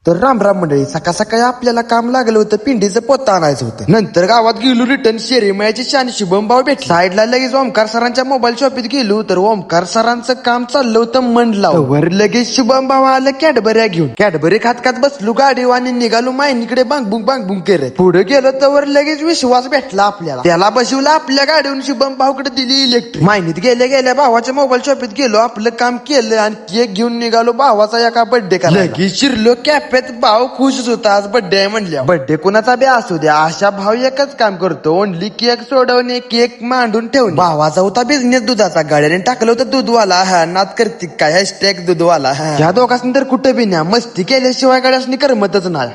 तर रामराम मंडळी, सकाळ सकाळी आपल्याला काम लागलं होतं, पिंडीचं पोतं आणायचं होतं. नंतर गावात गेलो रिटर्न, शेरीमळ्याची शान शुभम भाऊ भेटला. साईडला लगेच ओमकार सरांच्या मोबाईल शॉपीत गेलो, तर ओमकार सरांचं काम चाललं होतं मन लावून. वर लगेच शुभम भाऊ आलं कॅडबऱ्या घेऊन. कॅडबरी खात खात बसलो गाडीवर आणि निघालो मायनीकडे बांगबुंग बांगबुंग करत. पुढे गेलो तर लगेच विश्वास भेटला आपल्याला. त्याला बसवलं आपल्या गाडीवरून शुभम भाऊकडे दिली इलेक्ट्रिक. मायनीत गेल्या गेल्या भावाच्या मोबाईल शॉपीत गेलो, आपलं काम केलं आणि केक घेऊन निघालो भावाचा एका बर्थडे करायला. लगेच शिरलो कॅफेत. भाव खुशच होता, आज बर्थडे आहे म्हणल्या. बर्थडे कुणाचा बी असू द्या, अशा भाव एकच काम करतो, ओनली केक सोडवणे, केक मांडून ठेवणे. भावाचा होता बिझनेस दुधाचा. गाड्याने टाकलं होतं दूधवाला. हा नाद करते काय हॅशटॅग दूधवाला. ह्या दोघांनी तर कुठे बी न्या, मस्ती केल्याशिवाय गाड्यासनी करमतच नाही.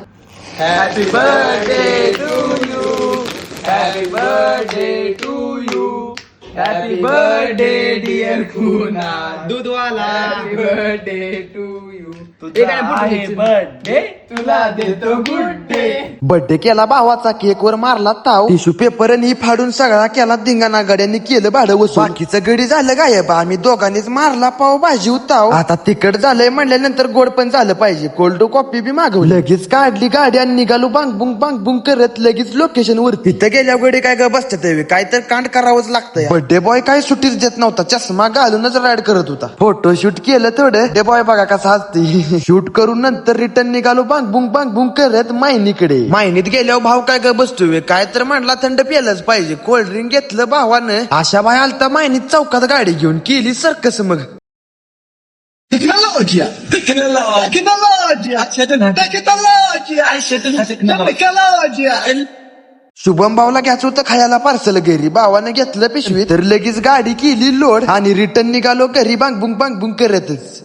Happy birthday to you, happy birthday to you, happy birthday dear Kunal दूधवाला, हॅपी बर्थडे टू यू. आहे बर्थडे, तुला देतो गुड डे. बर्थडे केला भावाचा, केक वर मारला ताव, टिश्यू पेपर आणि फाडून सगळा केला धिंगाणा. गाड्यांनी केलं भाडं वसूल. बाकीचं गडी झालं गायब. आम्ही दोघांनीच मारला पाव भाजी उताव. आता तिकट झालंय म्हणल्यानंतर गोड पण झालं पाहिजे. कोल्ड कॉफी बी मागवली. लगेच काढली गाडी आणि निघालो बांगबुंग बांगबुंग करत लगेच लोकेशन वर. तिथं गेल्या गडी काय ग बसतात, काय तर कांड करावंच लागतंय. बर्थडे बॉय काय सुट्टीच देत नव्हता, चष्मा घालूनच राईड करत होता. फोटोशूट केलं थोडं. बर्थडे बॉय बघा कसा हसते. शूट करून नंतर रिटर्न निघालो बांगबुंग बांगबुंग करत मायनीकडे. मायनीत गेल्यावर भाव काय ग बसतोय, काय तर म्हणला थंड प्यायलाच पाहिजे. कोल्ड्रिंक घेतलं भावानं. आशा भाई आलता मायनीत चौकात गाडी घेऊन, केली सर्कस मग. Tecnologia, tecnologia, tecnologia. शुभम भाऊला घ्यायचं होतं खायला पार्सल घरी. भावानं घेतलं पिशवी, तर लगेच गाडी केली लोड आणि रिटर्न निघालो घरी बांगबुंग बांगबुंग करतच.